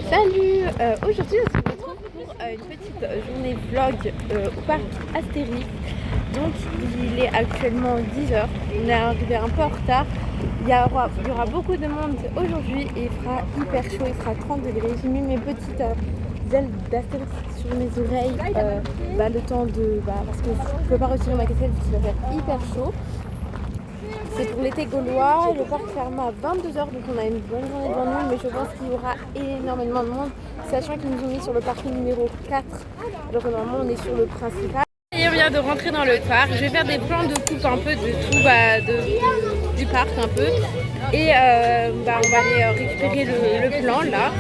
Salut, aujourd'hui on se retrouve pour une petite journée vlog au parc Astérix. Donc il est actuellement 10h, on est arrivé un peu en retard. Il y aura beaucoup de monde aujourd'hui et il fera hyper chaud, il fera 30 degrés. J'ai mis mes petites ailes d'Astérix sur mes oreilles le temps de... parce que je ne peux pas retirer ma casquette parce qu'il va faire hyper chaud. C'est pour l'été gaulois, le parc ferme à 22h, donc on a une bonne journée devant nous, mais je pense qu'il y aura énormément de monde, sachant qu'ils nous ont mis sur le parking numéro 4, donc normalement on est sur le principal. Et on vient de rentrer dans le parc, je vais faire des plans de coupe un peu de tout, du parc un peu, et on va aller récupérer le plan là.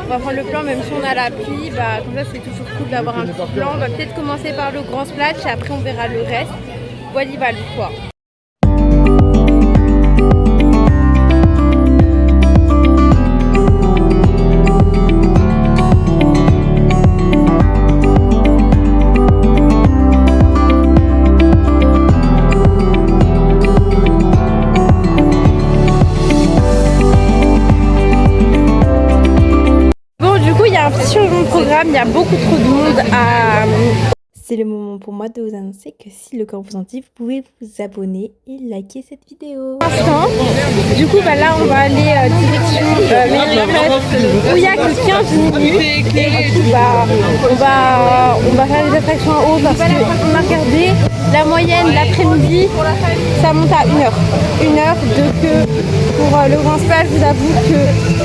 On va prendre le plan même si on a la pluie, comme ça c'est toujours cool d'avoir un petit plan. On va peut-être commencer par le grand splash et après on verra le reste. Voilà quoi. Sur mon programme, il y a beaucoup trop de monde à... C'est le moment pour moi de vous annoncer que si le corps vous en dit, vous pouvez vous abonner et liker cette vidéo. Du coup, là, on va aller direction où il n'y a que 15 minutes. Et du coup, on va faire des attractions en haut parce qu'on a regardé la moyenne l'après-midi, ça monte à 1h. 1h de queue pour le grand splash. Je vous avoue que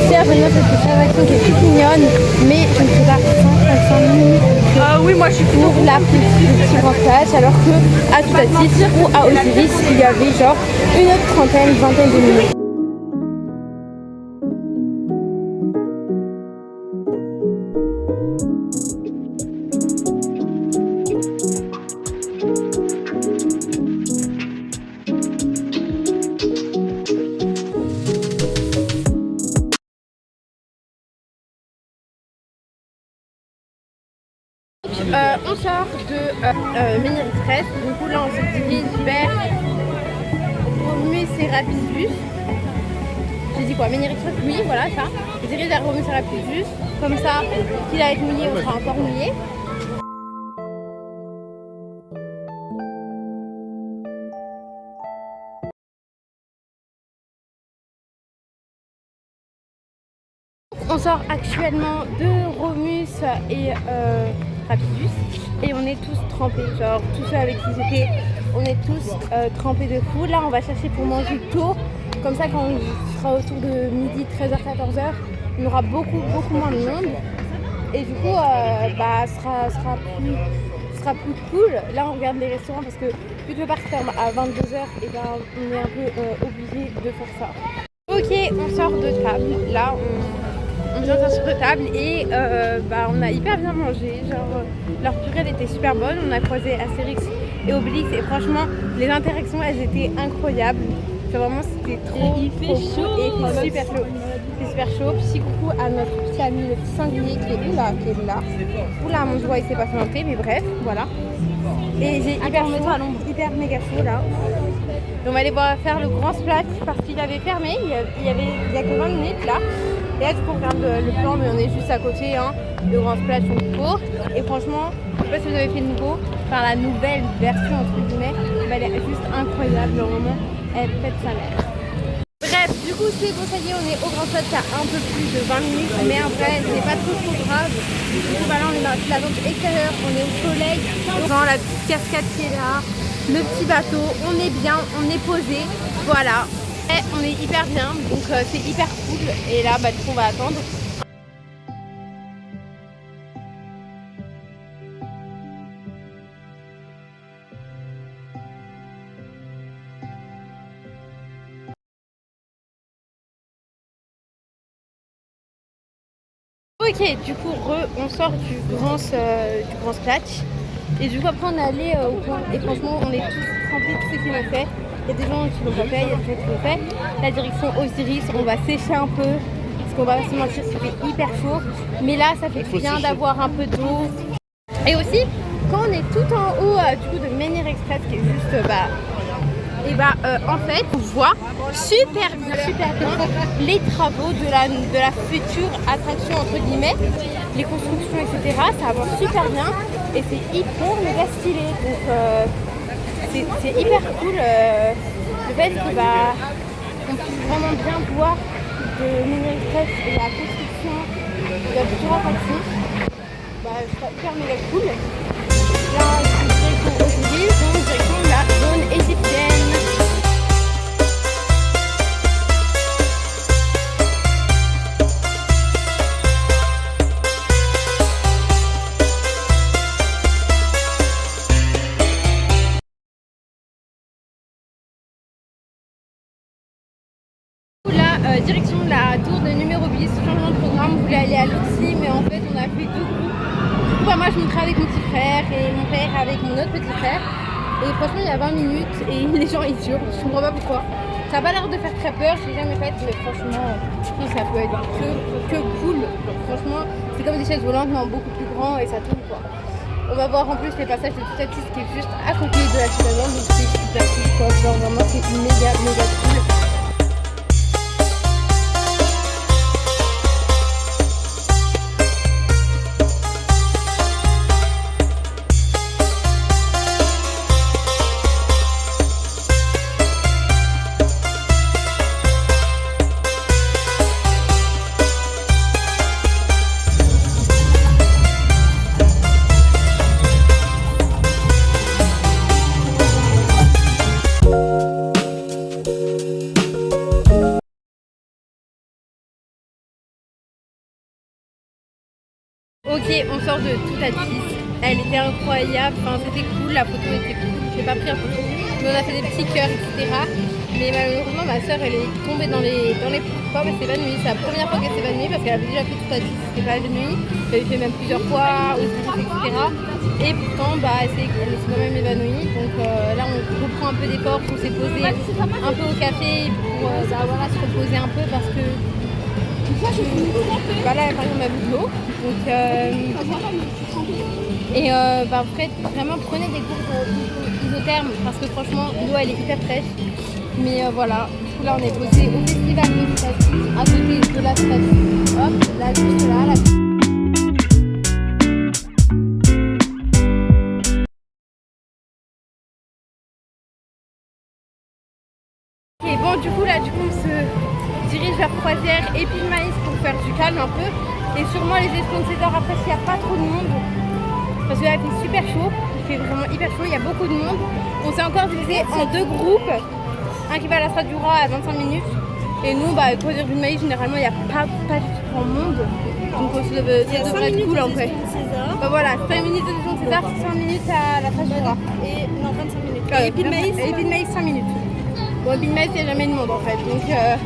certes, j'aime bien cette attraction qui est toute mignonne, mais je ne fais pas 135 minutes. Ah oui, moi je suis pour la petite grand splash, alors que à Toutatis ou à Osiris, il y avait genre une trentaine, vingtaine de minutes. On sort de Menhir Express, du coup là on se dirige vers Romus et Rapidus. J'ai dit quoi? Menhir Express? Oui, voilà ça. On se dirige vers Romus et Rapidus, comme ça, qu'il va être mouillé, on sera encore mouillé. On sort actuellement de Romus et Rapidus et on est tous trempés, genre tous ceux avec qui j'étais, on est tous trempés de fou. Là on va chercher pour manger tôt, comme ça quand on sera autour de midi, 13h, 14h, il y aura beaucoup moins de monde et du coup ce sera plus cool. Là on regarde les restaurants parce que vu que le parc ferme à 22h, et on est un peu obligé de faire ça. Ok, on sort de table, là on vient sur la table et on a hyper bien mangé, genre leur purée elle était super bonne, on a croisé Astérix et Obélix et franchement les interactions elles étaient incroyables, genre, vraiment c'était trop chaud et il fait super chaud. C'est super chaud. Petit coucou à notre petit ami le petit singulier qui est là. Oula mon doigt il s'est pas planté mais bref voilà. Et j'ai hyper méga chaud là. Donc on va aller faire le grand splash parce qu'il avait fermé, il y a que 20 minutes là. Et là du coup on regarde le plan mais on est juste à côté, le grand splash on court. Et franchement, je sais pas si vous avez fait le nouveau, par la nouvelle version entre guillemets, elle est juste incroyable, genre vraiment elle pète sa mère. Bref, du coup c'est bon, ça y est, on est au grand splash, il y a un peu plus de 20 minutes, mais en vrai c'est pas trop grave. Du coup là on est dans la vente extérieure, on est au soleil, dans la petite cascade qui est là, le petit bateau, on est bien, on est posé, voilà. Et on est hyper bien, donc c'est hyper cool. Et là, du coup, on va attendre. Ok, du coup, on sort du grand splash. Et du coup, après, on est allé au coin. Et franchement, on est tous trempés, tous ceux qui l'ont fait. Il y a des gens qui l'ont pas fait, il y a des gens qui l'ont fait. La direction Osiris, on va sécher un peu. Parce qu'on va pas se mentir, c'était hyper chaud. Mais là, ça fait bien d'avoir un peu d'eau. Et aussi, quand on est tout en haut du coup de Menhir Express, qui est juste Et bah en fait on voit super bien les travaux de la future attraction entre guillemets, les constructions etc. Ça avance super bien et c'est hyper méga stylé. Donc c'est hyper cool le fait que bah on puisse vraiment bien voir de Mini Express et la construction de la future attraction. Bah je trouve hyper méga cool. Là je suis direction Osiris, donc direction la zone égyptienne. Direction la tour de numéro 10, changement de programme, on voulait aller à l'Oxy mais en fait on a fait deux groupes. Du coup bah, moi je montrais avec mon petit frère et mon père avec mon autre petit frère et franchement il y a 20 minutes et les gens ils hurlent, je comprends pas pourquoi. Ça a pas l'air de faire très peur, je l'ai jamais fait mais franchement ça peut être que cool. Donc, franchement c'est comme des chaises volantes mais en beaucoup plus grand et ça tourne quoi. On va voir en plus les passages de Toutatis qui est juste à côté de la citadelle donc c'est super cool quoi, genre vraiment c'est méga cool. Ok, on sort de Toutatis, elle était incroyable, enfin c'était cool, la photo était cool, j'ai pas pris la photo, mais on a fait des petits cœurs etc. Mais malheureusement ma soeur elle est tombée dans les pommes, elle s'est évanouie, c'est la première fois qu'elle s'est évanouie parce qu'elle avait déjà fait Toutatis, c'était pas évanouie, elle avait fait même plusieurs fois, etc. Et pourtant bah, elle s'est quand même évanouie, donc là on reprend un peu des forces, on s'est posé un peu au café pour voilà, se reposer un peu parce que bah là par exemple on a bu de l'eau donc bah, en fait vraiment prenez des cours isothermes parce que franchement l'eau elle est hyper fraîche mais voilà du coup là on est posé au festival de Toutatis à côté de la statue, hop là juste là la... Et bon du coup on se dirige vers Croisière et puis le maïs pour faire du calme un peu et sûrement les Espions de César après s'il n'y a pas trop de monde parce que là il fait super chaud, il fait vraiment hyper chaud, il y a beaucoup de monde. On s'est encore divisé en deux groupes, un qui va à la Stade du Roi à 25 minutes et nous bah Croisière du maïs généralement il n'y a pas du tout grand monde donc ça devrait être cool en fait. Bah voilà, 5 minutes de Espions de César, 5 minutes à la Stade du Roi et non 25 minutes et puis le maïs 5 minutes. Bon, puis il n'y a jamais de monde en fait, donc ça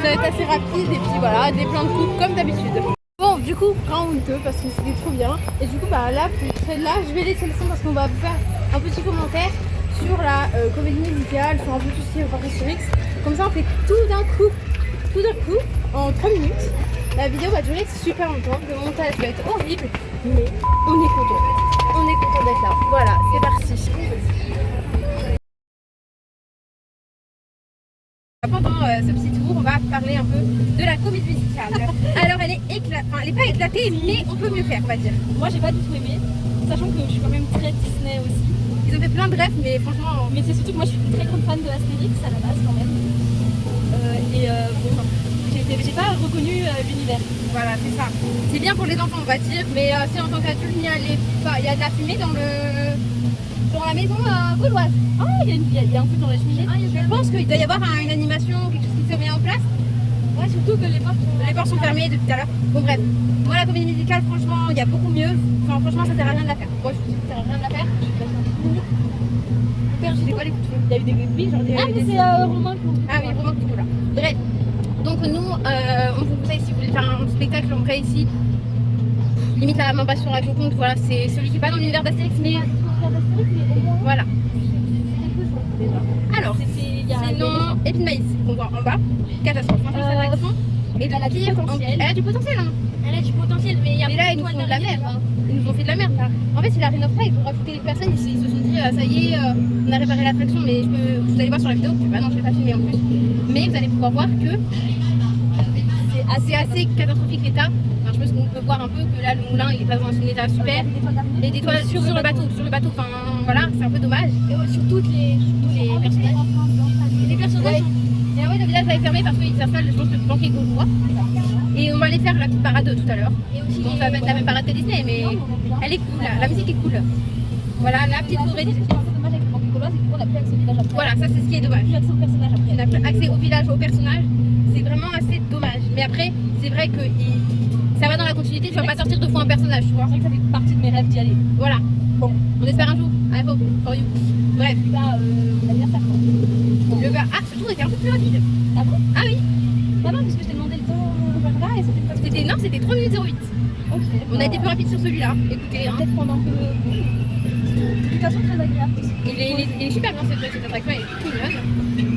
va être assez rapide et puis voilà, des plans de coupe comme d'habitude. Bon, du coup, grand honteux parce que c'était trop bien. Et du coup, bah là, pour celle-là, je vais laisser le son parce qu'on va vous faire un petit commentaire sur la comédie musicale, sur un peu tout ce qui est au parc Astérix. Comme ça, on fait tout d'un coup, en 3 minutes. La vidéo va durer super longtemps, le montage va être horrible, mais on est content. On est content d'être là. Voilà, c'est parti. Pendant ce petit tour, on va parler un peu de la comédie musicale. Alors elle est pas éclatée, mais on peut mieux faire, on va dire. Moi j'ai pas du tout aimé, sachant que je suis quand même très Disney aussi. Ils ont fait plein de rêves, mais franchement... Mais c'est surtout que moi je suis une très grande fan de Astérix à la base quand même. Bon, j'ai pas reconnu l'univers. Voilà, c'est ça. C'est bien pour les enfants, on va dire, mais si en tant qu'adulte, il y a de la fumée dans la maison gauloise. Ah, il y a un truc dans la cheminée. Je pense qu'il doit y avoir une animation, quelque chose qui se met en place. Ouais, surtout que les portes sont fermées depuis tout à l'heure. Bon bref, moi la comédie musicale, franchement, il y a beaucoup mieux. Enfin, franchement, ça sert à rien de la faire. Moi, je vous dis que ça sert à rien de la faire. Père, je sais pas les coups de feu. Il y a eu des oui, genre des. Ah, mais c'est Romain Clou. Ah oui, Romain Clou, là. Bref. Donc nous, on vous conseille si vous voulez faire un spectacle en vrai ici. Limite la main passe sur la compte, voilà, c'est celui qui est pas dans l'univers d'Astérix, mais voilà. Alors, sinon, et puis de maïs qu'on voit en bas, catastrophe, et de la pire, elle a du potentiel, hein. Elle a du potentiel, mais il y a. Mais là, ils nous font de la merde, hein. Ils nous ont fait de la merde là. En fait, ils la rénovent pas, ils ont rajouté des personnes, ils se sont dit, ça y est, on a réparé l'attraction, mais je peux vous allez voir sur la vidéo, bah non je l'ai pas filmé en plus, mais vous allez pouvoir voir que c'est assez catastrophique l'état. Enfin, je pense qu'on peut voir un peu que là le moulin il est pas dans un état super. Et des toiles sur le bateau, enfin voilà, c'est un peu dommage. Et sur tous les personnages. Et les personnages. Et ouais, le village va être fermé parce qu'ils s'installent, je pense, le banquet gaulois. Et on va aller faire la petite parade tout à l'heure. Bon, ça va être la même parade que Disney, mais elle est cool, la musique est cool. Voilà, la petite forêt Disney. Dommage avec le banquet gaulois, c'est qu'on n'a plus accès au village après. Voilà, ça c'est ce qui est dommage. Plus accès au personnage après. On n'a plus accès au village, au personnage. C'est vraiment assez dommage. Mais après, c'est vrai que ça va dans la continuité, tu vas pas sortir deux fois un personnage, tu vois. C'est vrai que ça fait partie de mes rêves d'y aller. Voilà. Bon, on espère un jour. I hope for you. Bref. Là, l'anniversaire quoi. Ah, ce tour était un peu plus rapide. Ah bon? Ah oui. Ah non, parce que je t'ai demandé le temps là et c'était pas. Non, c'était 3 minutes 08. Ok. On a été plus rapide sur celui-là. Écoutez, hein. Peut-être prendre un peu. De toute façon, très agréable. Il est super bien cette attraction, elle est toute mignonne.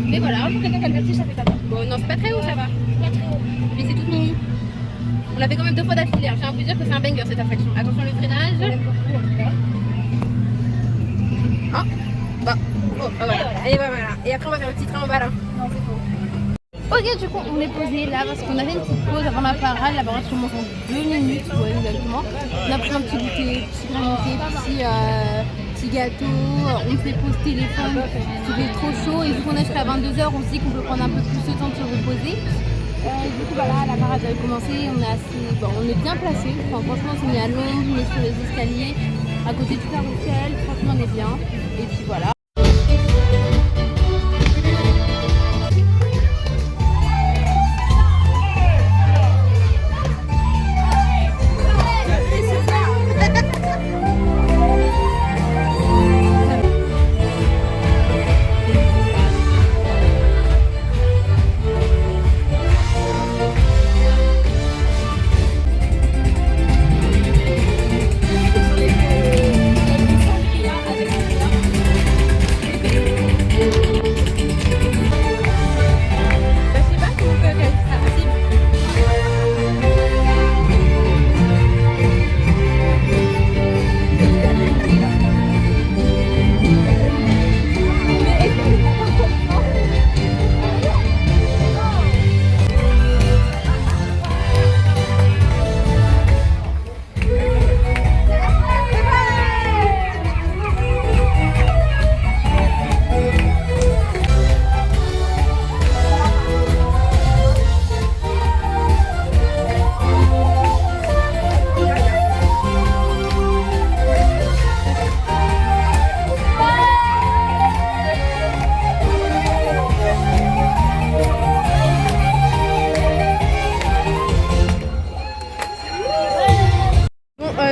Mais voilà. Pour quelqu'un qui a le vertige, ça fait pas peur. Bon, non, c'est pas très haut, ça va. Pas très haut. Mais c'est tout mignon. On l'a fait quand même 2 fois d'affilée. J'ai envie de dire que c'est un banger cette attraction. Attention le freinage. J'aime beaucoup en tout cas. Ah, bah, oh, bah voilà. Et bah voilà. Et après on va faire le petit train en bas là. Non, c'est faux. Ok, du coup on est posé là parce qu'on a fait une petite pause avant la parade. La parade commence en 2 minutes, ouais, exactement. On a pris un petit goûter, petit grignoté, petit gâteau. On fait pause téléphone. Il fait trop chaud et vu qu'on est jusqu'à 22h, on se dit qu'on peut prendre un peu plus de temps de se reposer. Du coup voilà, la parade a commencé, on est bien placé. Enfin, franchement on s'est mis à l'ombre, on est sur les escaliers, à côté du carrousel, franchement on est bien. Et puis voilà.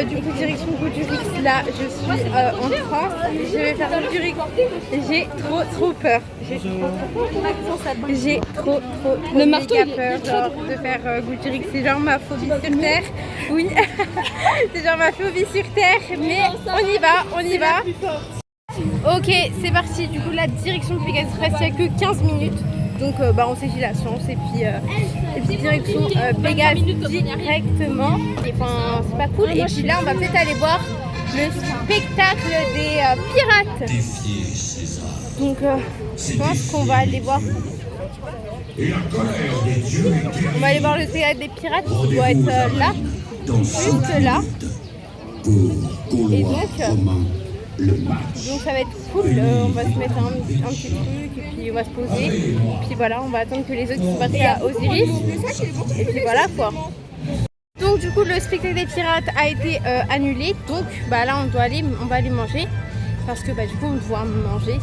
Du coup, direction Goudurix, là je suis en France, je vais faire Goudurix, j'ai trop peur, j'ai trop Le marteau, méga peur genre, de faire Goudurix, c'est genre ma phobie sur terre, oui, c'est genre ma phobie sur terre, mais on y va. Ok, c'est parti, du coup la direction de Pegasus reste, il n'y a que 15 minutes. Donc on saisit la chance et puis direction Pégase directement. Et enfin c'est pas cool. Et puis là on va peut-être aller voir le spectacle des pirates. Donc je pense qu'on va aller voir. On va aller voir le spectacle des pirates qui doit être là, juste là. Et donc ça va être cool, on va se mettre un petit truc et puis on va se poser. Et puis voilà, on va attendre que les autres sont partis à Osiris. Et puis voilà quoi. Donc du coup le spectacle des pirates a été annulé. Donc là on va aller manger. Parce que du coup on doit manger.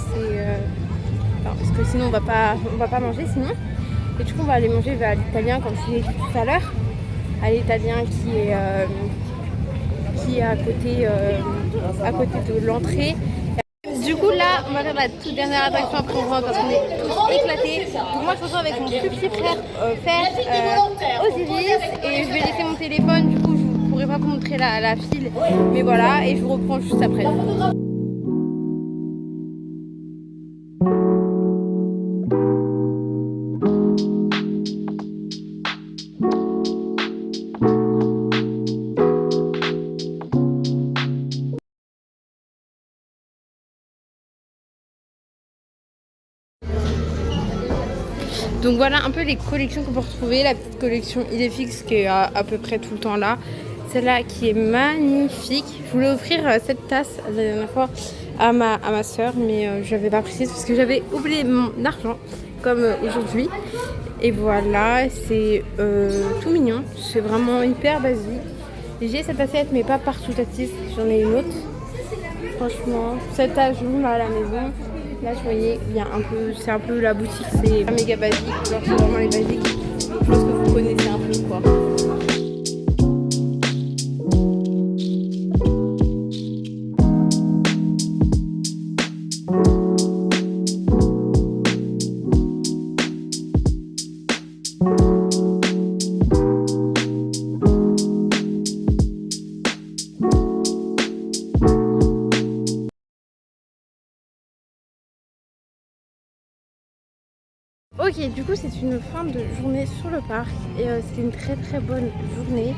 Parce que sinon on va pas manger sinon. Et du coup on va aller manger à l'italien comme je l'ai dit tout à l'heure. À l'italien qui est à côté de l'entrée. Du coup là on va faire la toute dernière attraction après on rentre parce qu'on est tous éclatés. Donc moi je rejoins avec mon plus petit frère faire Osiris et je vais laisser mon téléphone, du coup je ne pourrai pas vous montrer la file, mais voilà, et je vous reprends juste après. Donc voilà un peu les collections qu'on peut retrouver. La petite collection Idéfix qui est à peu près tout le temps là. Celle-là qui est magnifique. Je voulais offrir cette tasse la dernière fois à ma soeur, mais je n'avais pas précisé parce que j'avais oublié mon argent, comme aujourd'hui. Et voilà, c'est tout mignon. C'est vraiment hyper basique. J'ai cette assiette, mais pas partout assiette. J'en ai une autre. Franchement, cet ajout là à la maison. Là, je voyais, il y a un peu, c'est un peu la boutique, c'est pas méga basique. Genre, c'est vraiment les basiques. Je pense que vous connaissez un peu quoi. Ok, du coup c'est une fin de journée sur le parc et c'était une très bonne journée.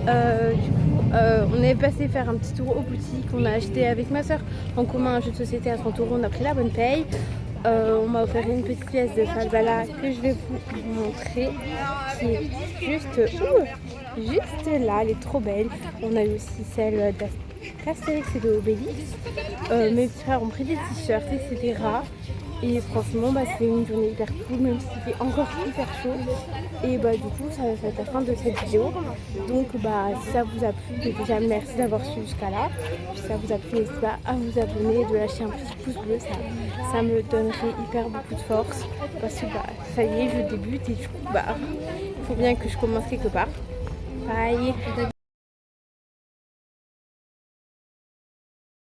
On est passé faire un petit tour aux boutiques, on a acheté avec ma soeur en commun un jeu de société à 30 €, on a pris la bonne paye. On m'a offert une petite pièce de Falbala que je vais vous montrer, qui est juste là, elle est trop belle. On a eu aussi celle d'Astérix et de Obélix. Mes petits frères ont pris des t-shirts, etc. Et franchement, c'est une journée hyper cool, même si c'était encore hyper chaud. Et du coup, ça va être la fin de cette vidéo. Donc, si ça vous a plu, déjà merci d'avoir suivi jusqu'à là. Si ça vous a plu, n'hésitez pas à vous abonner et de lâcher un petit pouce bleu. Ça me donnerait hyper beaucoup de force. Parce que ça y est, je débute et du coup, il faut bien que je commence quelque part. Bye!